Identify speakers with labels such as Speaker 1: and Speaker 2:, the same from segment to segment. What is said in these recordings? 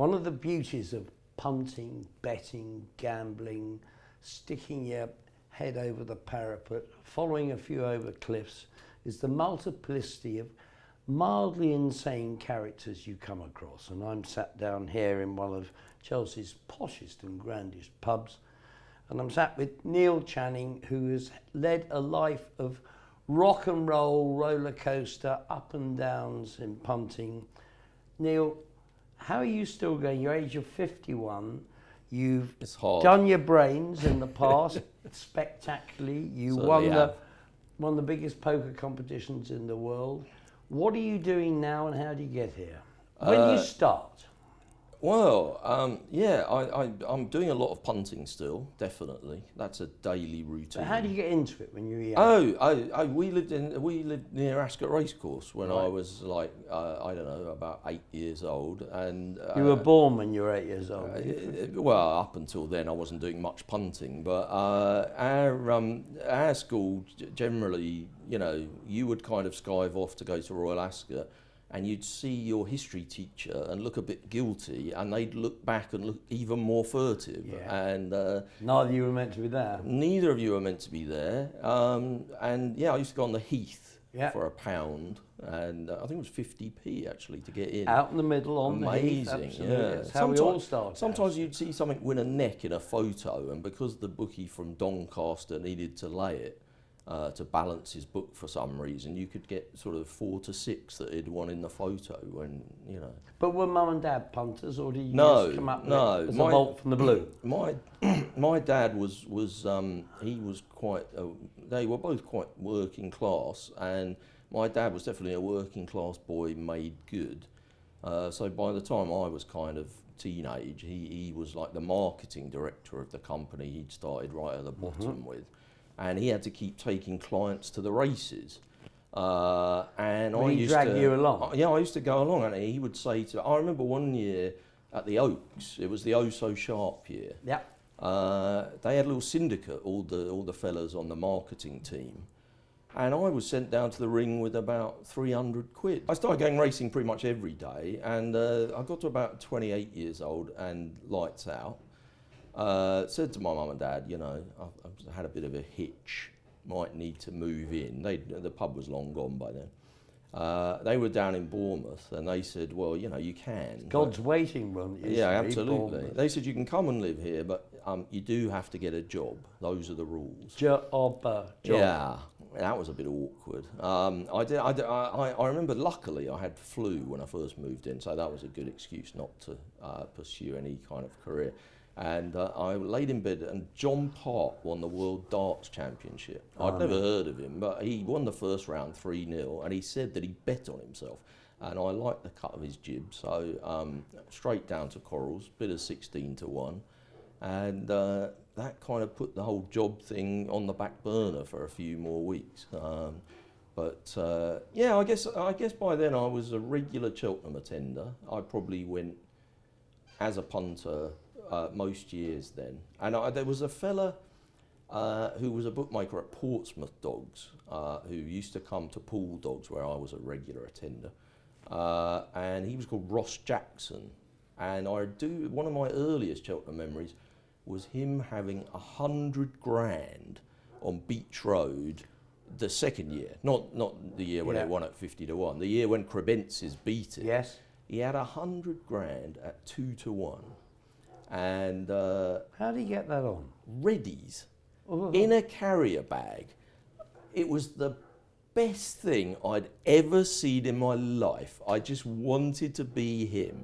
Speaker 1: One of the beauties of punting, betting, gambling, sticking your head over the parapet, following a few over cliffs, is the multiplicity of mildly insane characters you come across. And I'm sat down here in one of Chelsea's poshest and grandest pubs, and I'm sat with Neil Channing, who has led a life of rock and roll, roller coaster, up and downs in punting. Neil, how are you still going? Your age of 51. You've done your brains in the past spectacularly. You won the biggest poker competitions in the world. What are you doing now, and how do you get here? When do you start?
Speaker 2: Well, I'm doing a lot of punting still, definitely. That's a daily routine.
Speaker 1: But how do you get into it when you're young?
Speaker 2: We lived near Ascot Racecourse when I was like, I don't know, about 8 years old. And
Speaker 1: you were born when you were 8 years old?
Speaker 2: Well, up until then I wasn't doing much punting, but our school generally, you know, you would kind of skive off to go to Royal Ascot, and you'd see your history teacher and look a bit guilty, and they'd look back and look even more furtive.
Speaker 1: Yeah.
Speaker 2: And
Speaker 1: neither of you were meant to be there.
Speaker 2: Neither of you were meant to be there. And yeah, I used to go on the Heath for £1, and I think it was 50p actually to get in.
Speaker 1: Out in the middle on the Heath.
Speaker 2: Amazing,
Speaker 1: yeah. That's how we all started.
Speaker 2: Sometimes you'd see something win a neck in a photo, and because the bookie from Doncaster needed to lay it, to balance his book for some reason, you could get sort of 4 to 6 that he'd won in the photo, when, you know.
Speaker 1: But were mum and dad punters, or did you just come up with it as a bolt from the blue?
Speaker 2: My dad was he was quite, they were both quite working class, and my dad was definitely a working class boy made good. So by the time I was kind of teenage, he was like the marketing director of the company he'd started right at the bottom with. And he had to keep taking clients to the races. And I used to
Speaker 1: drag you along?
Speaker 2: Yeah, I used to go along, and he would say to, I remember one year at the Oaks, it was the Oh So Sharp year.
Speaker 1: Yeah.
Speaker 2: They had a little syndicate, all the fellas on the marketing team. And I was sent down to the ring with about 300 quid. I started going racing pretty much every day, and I got to about 28 years old and lights out. Said to my mum and dad, you know, I had a bit of a hitch, might need to move in. The pub was long gone by then. They were down in Bournemouth, and they said, well, you know, you can.
Speaker 1: God's waiting room.
Speaker 2: Yeah, absolutely. They said, you can come and live here, but you do have to get a job. Those are the rules.
Speaker 1: Job.
Speaker 2: Yeah, that was a bit awkward. I remember, luckily, I had flu when I first moved in, so that was a good excuse not to pursue any kind of career. And I laid in bed, and John Park won the World Darts Championship. I'd never heard of him, but he won the first round 3-0, and he said that he bet on himself. And I liked the cut of his jib, so straight down to Corals, bid of 16 to 1. And that kind of put the whole job thing on the back burner for a few more weeks. Yeah, I guess by then I was a regular Cheltenham attender. I probably went as a punter most years then. And there was a fella who was a bookmaker at Portsmouth Dogs, who used to come to Pool Dogs, where I was a regular attender. And he was called Ross Jackson. And one of my earliest Cheltenham memories was him having 100 grand on Beach Road the second year, not the year when it won at 50 to 1, the year when Crebensis beat it.
Speaker 1: Yes.
Speaker 2: He had 100 grand at 2 to 1. And
Speaker 1: how do you get that on?
Speaker 2: Reddies in a carrier bag. It was the best thing I'd ever seen in my life. I just wanted to be him.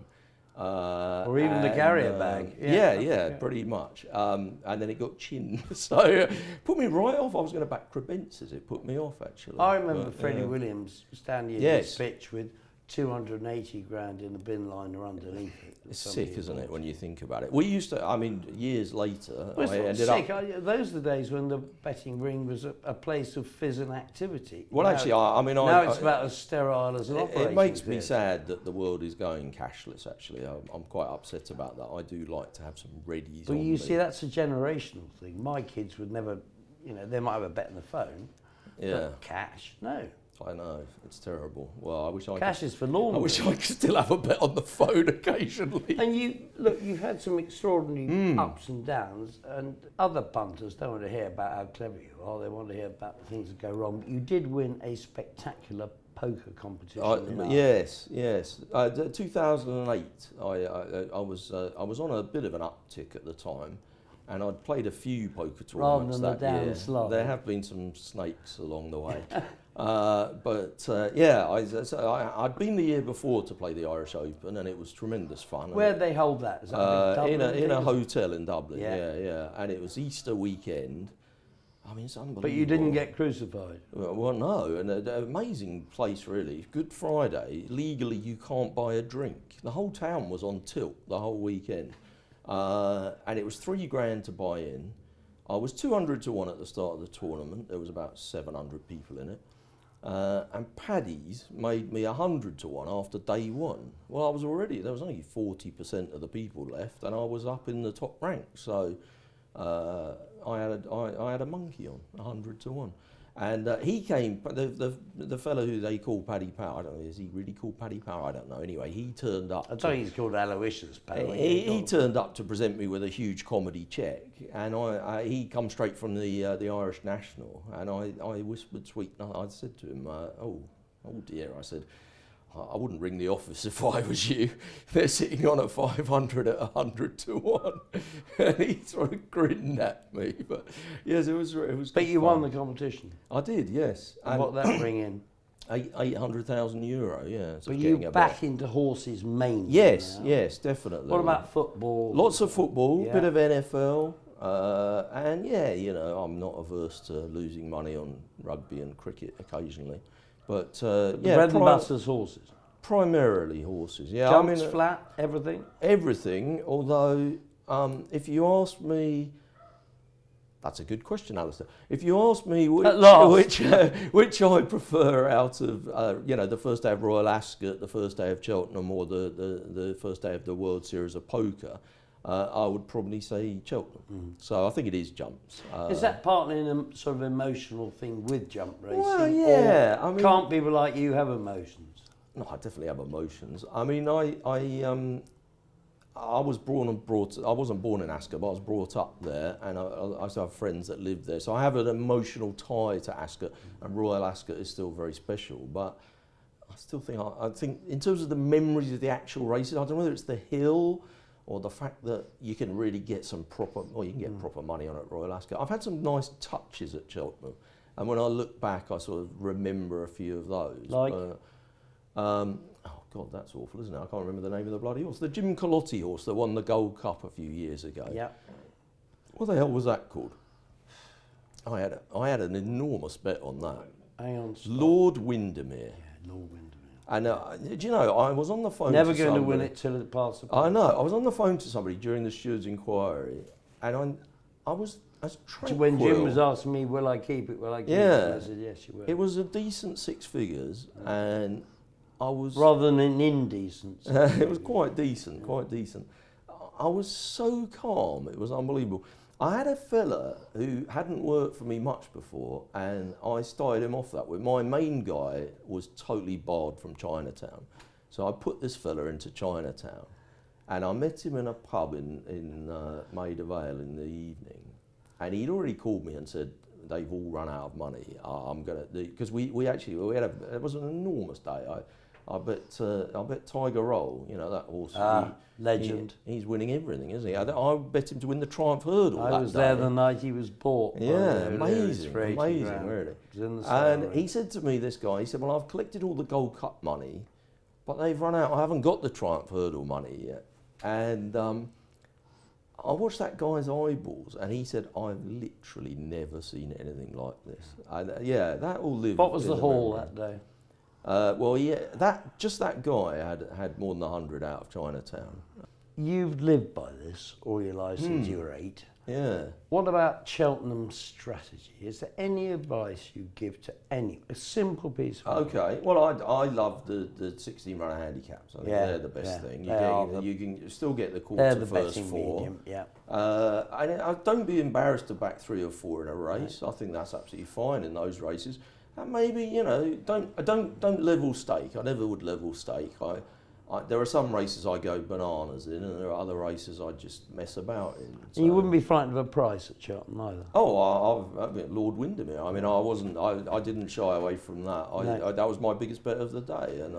Speaker 1: Or even the carrier bag.
Speaker 2: Yeah, pretty much. And then it got chinned. So put me right off. I was going to back Crebensis. It put me off, actually.
Speaker 1: I remember Freddie Williams standing in his pitch with 280 grand in the bin liner underneath it.
Speaker 2: It's sick, isn't it, when you think about it? We used to, I mean, years later,
Speaker 1: well, I ended up... Those are the days when the betting ring was a place of fizz and activity.
Speaker 2: Well, now, actually,
Speaker 1: now it's about as sterile as an operating.
Speaker 2: It makes me sad that the world is going cashless, actually. I'm quite upset about that. I do like to have some readies on me.
Speaker 1: But you see, that's a generational thing. My kids would never, you know, they might have a bet on the phone, but cash, no.
Speaker 2: I know, it's terrible. Well, I wish I
Speaker 1: Cash is for laundry.
Speaker 2: I wish I could still have a bet on the phone occasionally.
Speaker 1: And you've had some extraordinary ups and downs, and other punters don't want to hear about how clever you are. They want to hear about the things that go wrong. But you did win a spectacular poker competition.
Speaker 2: Yes. 2008. I was on a bit of an uptick at the time, and I'd played a few poker tournaments that year.
Speaker 1: Slide.
Speaker 2: There have been some snakes along the way. I'd been the year before to play the Irish Open, and it was tremendous fun.
Speaker 1: Where did they hold that? Is that
Speaker 2: in a hotel in Dublin. Yeah. And it was Easter weekend. I mean, it's unbelievable.
Speaker 1: But you didn't get crucified?
Speaker 2: Well, no, and an amazing place, really. Good Friday, legally you can't buy a drink. The whole town was on tilt the whole weekend. And it was $3,000 to buy in. I was 200 to 1 at the start of the tournament. There was about 700 people in it. And Paddy's made me 100 to 1 after day one. Well, there was only 40% of the people left, and I was up in the top rank. So I had a monkey on 100 to 1. And he came, the fellow who they call Paddy Power, I don't know, is he really called Paddy Power? I don't know. Anyway, he turned up.
Speaker 1: I thought he's called Aloysius Power.
Speaker 2: He turned up to present me with a huge comedy check, and he come straight from the Irish National, and I whispered sweet, I said to him, oh dear, I said, I wouldn't ring the office if I was you. They're sitting on at 500 at 100 to 1. And he sort of grinned at me. But yes, it was.
Speaker 1: But you won the competition.
Speaker 2: I did, yes.
Speaker 1: And what that bring in?
Speaker 2: €800,000, yeah.
Speaker 1: So but you're back into horses mainly.
Speaker 2: Yes,
Speaker 1: now.
Speaker 2: Yes, definitely.
Speaker 1: What about football?
Speaker 2: Lots of football, bit of NFL. And yeah, I'm not averse to losing money on rugby and cricket occasionally. But
Speaker 1: bread and butter's horses.
Speaker 2: Primarily horses, yeah.
Speaker 1: Jumps, flat, everything.
Speaker 2: Everything. Although, if you ask me, that's a good question, Alastair. If you ask me which I prefer out of the first day of Royal Ascot, the first day of Cheltenham, or the first day of the World Series of Poker, I would probably say Cheltenham. So I think it is jumps.
Speaker 1: Is that partly a sort of emotional thing with jump racing?
Speaker 2: Well, yeah.
Speaker 1: Or can't people like you have emotions?
Speaker 2: No, I definitely have emotions. I mean, I was I wasn't born in Ascot, but I was brought up there, and I still have friends that live there. So I have an emotional tie to Ascot, and Royal Ascot is still very special. But I still think, I think in terms of the memories of the actual races, I don't know whether it's the hill or the fact that you can really get some proper, you can get proper money on at Royal Ascot. I've had some nice touches at Cheltenham, and when I look back, I sort of remember a few of those.
Speaker 1: Like?
Speaker 2: Oh God, that's awful, isn't it? I can't remember the name of the bloody horse. The Jim Colotti horse that won the Gold Cup a few years ago.
Speaker 1: Yeah.
Speaker 2: What the hell was that called? I had an enormous bet on that.
Speaker 1: Hang on. Stop.
Speaker 2: Lord Windermere.
Speaker 1: Yeah, Lord Windermere.
Speaker 2: And do you know, I was on the phone
Speaker 1: Never
Speaker 2: to
Speaker 1: going
Speaker 2: somebody.
Speaker 1: to win it till it passes.
Speaker 2: I know. I was on the phone to somebody during the steward's inquiry, and I was as tranquil.
Speaker 1: When Jim was asking me, will I keep it, I said, yes, you will.
Speaker 2: It was a decent 6 figures, and I was...
Speaker 1: Rather than an indecent.
Speaker 2: It was quite decent. I was so calm, it was unbelievable. I had a fella who hadn't worked for me much before, and I started him off that way. My main guy was totally barred from Chinatown. So I put this fella into Chinatown, and I met him in a pub in Maida Vale in the evening, and he'd already called me and said, they've all run out of money. I'm going to... Because it was an enormous day. I bet Tiger Roll, that horse.
Speaker 1: Legend.
Speaker 2: He's winning everything, isn't he? I bet him to win the Triumph Hurdle.
Speaker 1: I was there the night he was bought.
Speaker 2: Yeah, amazing, really. And he said to me, this guy, he said, well, I've collected all the Gold Cup money, but they've run out. I haven't got the Triumph Hurdle money yet. And I watched that guy's eyeballs, and he said, I've literally never seen anything like this. And, that all lived.
Speaker 1: What was the haul that day?
Speaker 2: That guy had more than 100 out of Chinatown.
Speaker 1: You've lived by this all your life since you were 8.
Speaker 2: Yeah.
Speaker 1: What about Cheltenham's strategy? Is there any advice you give to a simple piece of advice?
Speaker 2: Okay. Well, I love the 16-runner handicaps. I think they're the best thing. You can still get the quarter first 4.
Speaker 1: Medium, yeah.
Speaker 2: And don't be embarrassed to back 3 or 4 in a race. Right. I think that's absolutely fine in those races. And maybe, you know, don't level stake. I never would level stake. There are some races I go bananas in, and there are other races I just mess about in. So.
Speaker 1: And you wouldn't be frightened of a price at Cheltenham either?
Speaker 2: Oh, I've been Lord Windermere. I mean, I didn't shy away from that.
Speaker 1: No.
Speaker 2: That was my biggest bet of the day. And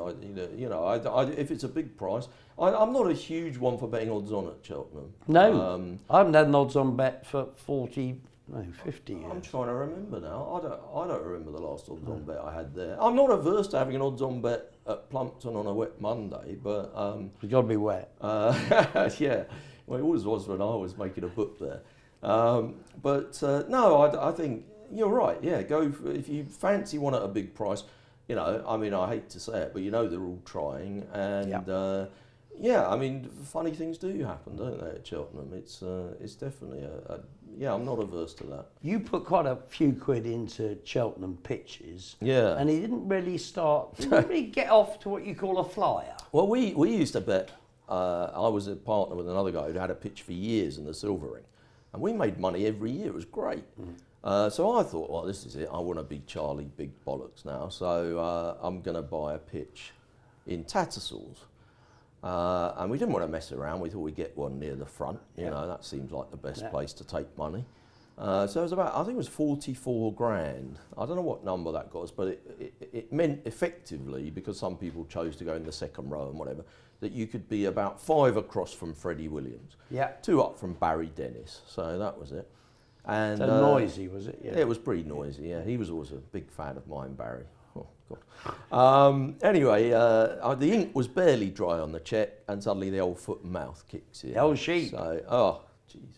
Speaker 2: if it's a big price, I'm not a huge one for betting odds on at Cheltenham.
Speaker 1: No, I haven't had an odds on bet for 50 years.
Speaker 2: I'm trying to remember now. I don't remember the last odds on bet I had there. I'm not averse to having an odds on bet at Plumpton on a wet Monday, but
Speaker 1: It's got to be wet.
Speaker 2: yeah, well, it always was when I was making a book there. No, I think you're right. Yeah, if you fancy one at a big price. You know, I mean, I hate to say it, but you know they're all trying, and yeah, I mean, funny things do happen, don't they, at Cheltenham? It's definitely I'm not averse to that.
Speaker 1: You put quite a few quid into Cheltenham pitches.
Speaker 2: Yeah.
Speaker 1: And he didn't really get off to what you call a flyer.
Speaker 2: Well, we used to bet. I was a partner with another guy who'd had a pitch for years in the Silver Ring, and we made money every year. It was great. So I thought, well, this is it. I want to be Charlie Big Bollocks now. So I'm going to buy a pitch in Tattersalls. And we didn't want to mess around. We thought we'd get one near the front. You know, that seems like the best place to take money. So it was I think it was 44 grand. I don't know what number that got us, but it meant effectively, because some people chose to go in the second row and whatever, that you could be about 5 across from Freddie Williams. 2 up from Barry Dennis. So that was it. And
Speaker 1: so noisy, was it? Yeah.
Speaker 2: It was pretty noisy, yeah. He was always a big fan of mine, Barry. Oh, God. Anyway, the ink was barely dry on the check, and suddenly the old foot and mouth kicks in.
Speaker 1: The old sheep.
Speaker 2: So, oh, jeez.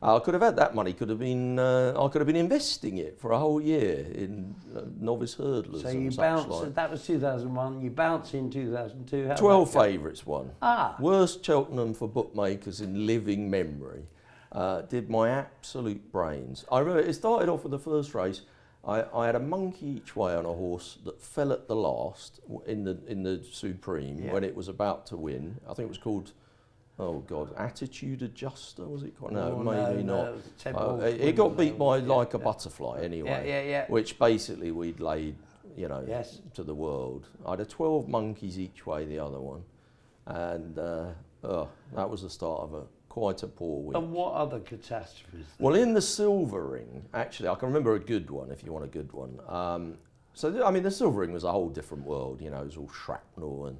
Speaker 2: I could have had that money. I could have been investing it for a whole year in novice hurdlers.
Speaker 1: So you bounced. That was 2001. You bounced in 2002.
Speaker 2: 12 favourites won.
Speaker 1: Ah.
Speaker 2: Worst Cheltenham for bookmakers in living memory. Did my absolute brains. I remember it started off with the first race. I had a monkey each way on a horse that fell at the last in the Supreme when it was about to win. I think it was called, oh God, Attitude Adjuster, was it called? No, maybe not. It got beat by Like a Butterfly anyway. Which basically we'd laid, to the world. I had 12 monkeys each way the other one, and that was the start of quite a poor week.
Speaker 1: And what other catastrophes?
Speaker 2: Well, in the Silver Ring, actually, I can remember a good one, if you want a good one. The Silver Ring was a whole different world, it was all shrapnel and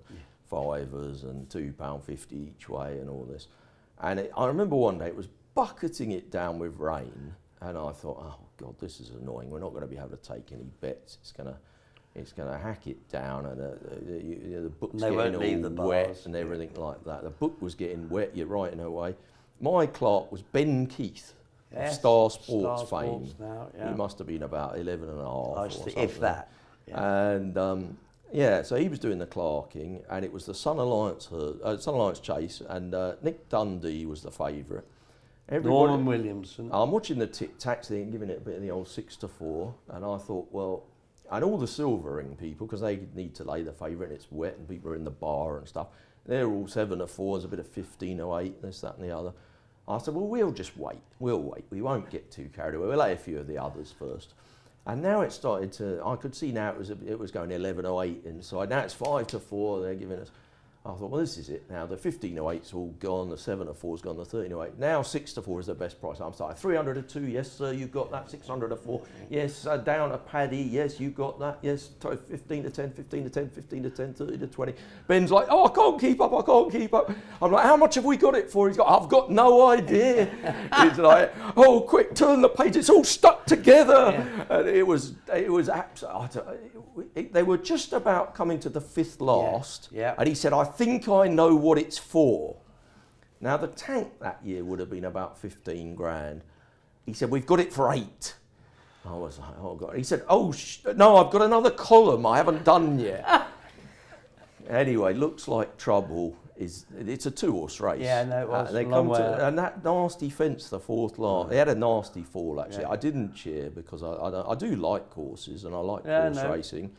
Speaker 2: fivers and £2.50 each way and all this. And I remember one day it was bucketing it down with rain, and I thought, oh God, this is annoying. We're not going to be able to take any bets. It's going to hack it down, and the book's getting all wet and everything like that. The book was getting wet, you're right in a way. My clerk was Ben Keith, of Star Sports fame.
Speaker 1: Now,
Speaker 2: He must have been about 11 and a half.
Speaker 1: If that.
Speaker 2: Yeah. And so he was doing the clerking, and it was the Sun Alliance chase, and Nick Dundee was the favourite.
Speaker 1: Norman Williamson.
Speaker 2: I'm watching the tic-tacs and giving it a bit of the old 6-4, and I thought, well, and all the Silver Ring people, because they need to lay the favourite and it's wet and people are in the bar and stuff, they're all 7-4, there's a bit of 15-8, this, that and the other. I said, well, we'll just wait. We'll wait. We won't get too carried away. We'll lay a few of the others first. And now it started to, I could see now it was going 11-8 inside. Now it's 5-4, they're giving us. I thought, well, this is it now. The 15-8's all gone, the 7-4's gone, the 13-8. Now 6-4 is the best price. I'm starting 300-2, yes, sir, you've got that. 600-4, yes, down a Paddy, yes, you've got that. Yes, 15-10, 15-10, 15-10, 30-20. Ben's like, oh, I can't keep up. I'm like, how much have we got it for? He's got, I've got no idea. He's like, oh, quick, turn the page, it's all stuck together. Yeah. And it was absolutely, they were just about coming to the 5th last.
Speaker 1: Yeah.
Speaker 2: And he said, I think I know what it's for. Now, the tank that year would have been about 15 grand. He said, we've got it for 8. I was like, oh God. He said, no, I've got another column I haven't done yet. Anyway, looks like trouble. It's a 2-horse race.
Speaker 1: Yeah, no, it was
Speaker 2: they come to, and that nasty fence, the 4th last. They had a nasty fall, actually. Yeah. I didn't cheer because I do like horses and I like horse racing.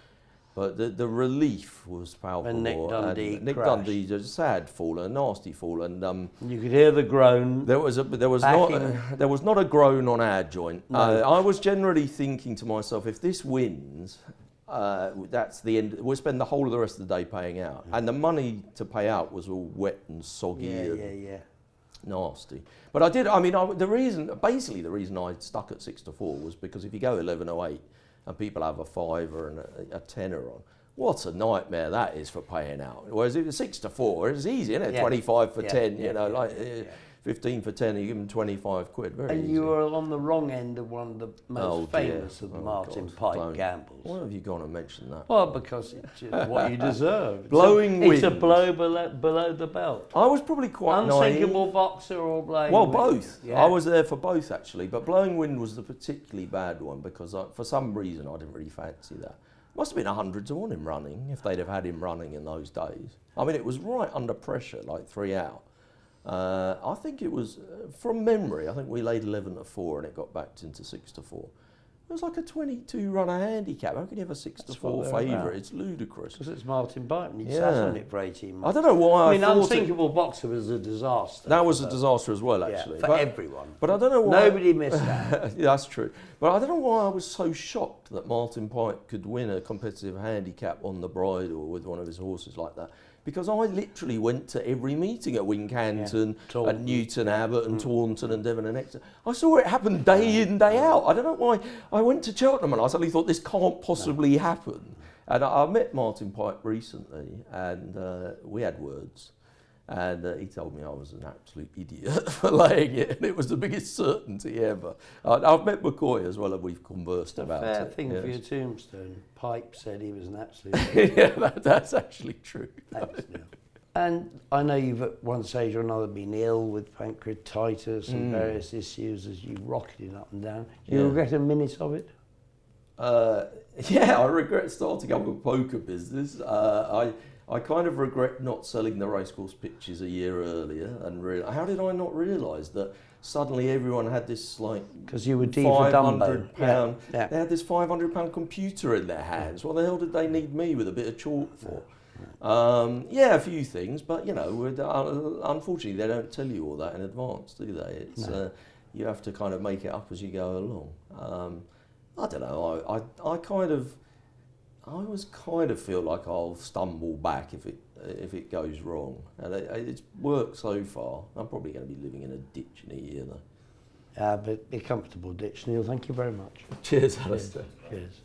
Speaker 2: But the relief was palpable.
Speaker 1: When Nick Dundee
Speaker 2: Nick
Speaker 1: crashed.
Speaker 2: Dundee, a sad fall, a nasty fall, and
Speaker 1: You could hear the groan.
Speaker 2: there was not a groan on our joint.
Speaker 1: No.
Speaker 2: I was generally thinking to myself, if this wins, that's the end. We'll spend the whole of the rest of the day paying out, and the money to pay out was all wet and soggy and nasty. But I did. I mean, the reason I stuck at 6 to 4 was because if you go 11:08 and people have a fiver and a tenner on, what a nightmare that is for paying out. Whereas if it's 6 to 4, it's easy, isn't it?
Speaker 1: Yeah.
Speaker 2: 25 for 10,
Speaker 1: yeah,
Speaker 2: you know,
Speaker 1: yeah.
Speaker 2: 15 for 10, you give them 25 quid. Very
Speaker 1: And
Speaker 2: easy.
Speaker 1: you were on the wrong end of one of the most famous of the Martin
Speaker 2: God,
Speaker 1: Pike
Speaker 2: don't.
Speaker 1: gambles.
Speaker 2: Why have you gone and mentioned that?
Speaker 1: Well, because it's just what you deserve.
Speaker 2: Blowing
Speaker 1: It's a
Speaker 2: wind.
Speaker 1: blow below the belt.
Speaker 2: I was probably quite naive.
Speaker 1: Unsinkable boxer or blowing
Speaker 2: Well,
Speaker 1: wind?
Speaker 2: both.
Speaker 1: Yeah.
Speaker 2: I was there for both actually, but blowing wind was the particularly bad one because for some reason I didn't really fancy that. Must have been 100 to 1 him running if they'd have had him running in those days. I mean, it was right under pressure, like 3 out. I think it was, from memory, I think we laid 11 to 4 and it got backed into 6 to 4. It was like a 22 runner handicap. How can you have a 6 to 4 favourite? It's ludicrous.
Speaker 1: Because it's Martin Pike and he
Speaker 2: Yeah.
Speaker 1: sat on it for 18 months.
Speaker 2: I don't know why
Speaker 1: I mean,
Speaker 2: thought
Speaker 1: Unsinkable Boxer was a disaster.
Speaker 2: that was a disaster as well,
Speaker 1: Yeah,
Speaker 2: actually.
Speaker 1: for everyone.
Speaker 2: But I don't know why.
Speaker 1: Nobody missed that.
Speaker 2: Yeah, that's true. But I don't know why I was so shocked that Martin Pike could win a competitive handicap on the bridle with one of his horses like that. Because I literally went to every meeting at Wincanton,
Speaker 1: Taunton.
Speaker 2: and Newton Abbot and Taunton and Devon and Exeter. I saw it happen day in, day out. I don't know why. I went to Cheltenham and I suddenly thought this can't possibly happen. And I met Martin Pike recently and we had words. And he told me I was an absolute idiot for laying it, and it was the biggest certainty ever. I've met McCoy as well, and we've conversed about it.
Speaker 1: Fair thing
Speaker 2: yes.
Speaker 1: for your tombstone. Pipe said he was an absolute idiot.
Speaker 2: Yeah, that's actually true.
Speaker 1: Thanks, Neil. And I know you've at one stage or another been ill with pancreatitis and various issues as you rocketed up and down. Do you regret a minute of it?
Speaker 2: Yeah, I regret starting up a poker business. I kind of regret not selling the racecourse pitches a year earlier. And how did I not realise that suddenly everyone had this like
Speaker 1: Because you were D for Dumbo.
Speaker 2: £500.
Speaker 1: Yeah.
Speaker 2: They had this £500 computer in their hands. What the hell did they need me with a bit of chalk for? Yeah, a few things, but you know, unfortunately, they don't tell you all that in advance, do they? It's you have to kind of make it up as you go along. I don't know. I always kind of feel like I'll stumble back if it goes wrong, and it's worked so far. I'm probably going to be living in a ditch in a year though.
Speaker 1: But a comfortable ditch, Neil. Thank you very much.
Speaker 2: Cheers, Alastair.
Speaker 1: Cheers.